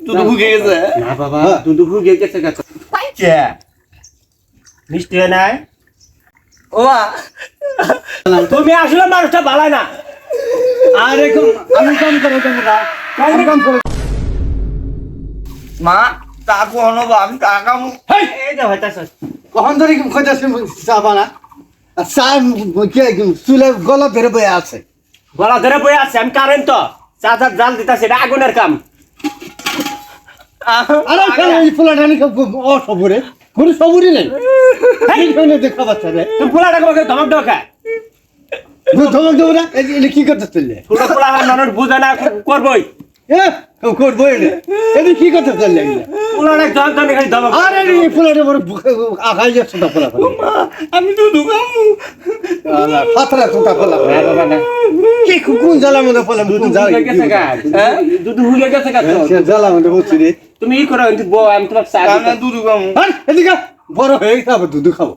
দুধ ভুগে গেছে না বাবা দুধ ভুগে গেছে গাছ পাইছে মিষ্টি হয় নাই ও মা তুমি আসলে মানুষটা ভালো না আর এরকম আমি কাম করে তোমরা আমি কাম করে মা তাকু অনবা আমি তাকামু এই যে হইতাছ কখন ধরে খোঁজাছে চাবা না আর চা চুলে গলা ধরে বয়ে আছে গলা ধরে বই আছে আমি কারেন্ট তো চাচার জাল দিতাছে এটা আগুনের কাম আরে এই ফুলাটানি অসবরে কোনো সবরই নেই এইখানে দেখা পাচ্ছে রে তুমি পোলাটা আমাকে ধমক দেওয়া খায় ধমক দেবো না এটা কি করতে চললে ছোট পোলা মানুষ বুঝে না করবই করবো এটা কি করতে চললে পোলাটা ধমক ধমক খালি ধমক আরে এই ফুলাটা বড় আখাই যাচ্ছে না ফুলা আমি দুধ খামু ফাতরা তোটা ফুলা কি কোন জ্বালা মধ্যে ফুলা কোন জ্বালা গেছে গাছ দুধ হুগে গেছে গাছ জ্বালা মধ্যে বলছি রে তুমি ই করো কিন্তু বউ আমি তোমার চা আমি দুধ খামু আর এদিকে বড় হয়ে গেছে আবার দুধ খাবো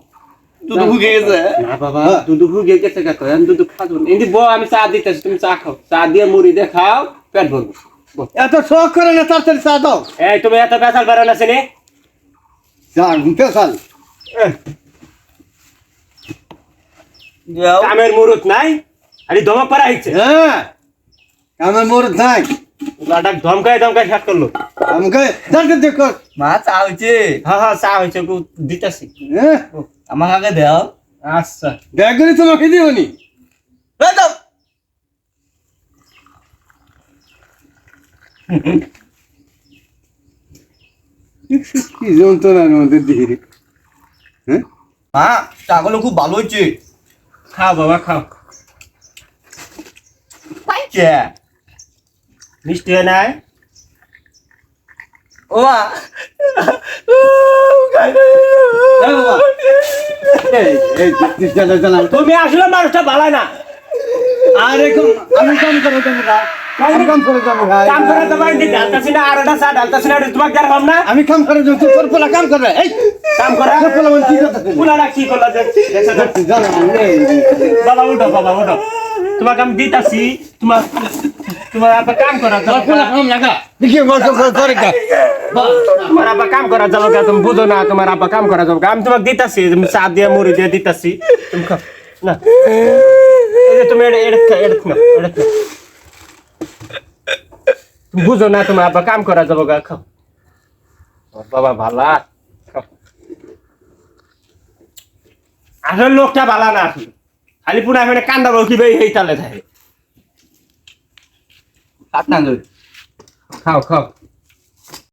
দুধ ভুগে গেছে না বাবা দুধ হুগে গেছে গাছ আমি দুধ খাবো কিন্তু বউ আমি চা দিতেছি তুমি চা খাও চা দিয়ে মুড়ি দিয়ে খাও পেট ভরবো এত শখ করে না তাড়াতাড়ি চা দাও এই তুমি এত পেশাল বেরো না চিনি যা পেশাল যাও কামের মুরুত নাই আরে ধমক পারা হইছে হ্যাঁ আমার মোর নাই লাটাক ধমকায় ধমকায় শেষ করলো আমাকে জানতে দেখো মা চা হইছে হ্যাঁ হ্যাঁ চা হয়েছে দিতেছি হ্যাঁ আমাকে আগে দাও আচ্ছা দেখলি তোমাকে দিবনি এই দাও কি যন্ত্রণার মধ্যে দিয়ে রে হ্যাঁ মা চাগুলো খুব ভালো হইছে খাও বাবা খাও পাইছে মিষ্টি হয় নাই ও মা এই জ্বালা তুমি আসলে মানুষটা ভালো না আর এরকম আমি কাম করে তোমরা আমি কাম করে যাবো ভাই কাম করে তোমার দিকে ডালতাছি না আর ওটা চা ডালতাছি না তোমাকে যার হম না আমি কাম করে যাবো তোর পোলা কাম করবে এই কাম করা তোর পোলা মানে কি করতে পুলাটা কি করলা দেখছো জানা বাবা উঠো বাবা উঠো তোমাকে আমি দিতাছি তোমার তোমার আবার কাম করা তোর পোলা কাম লাগা দেখি বলছো করে গা তোমার আবার কাম করা যাবো তুমি বুঝো না তোমার আবার কাম করা যাবো আমি তোমাকে দিতাছি তুমি চা দিয়ে মুড়ি দিয়ে দিতাছি তুমি খাও না এই যে তুমি এটা তুমি বুঝো না তোমার আবার কাম করা যাবো গা খাও বাবা ভালা খাও আসলে লোকটা ভালা না আসলে খালি পুরা এখানে কান্দাবো কি ভাই এই তালে থাকে হাত না ধরে খাও খাও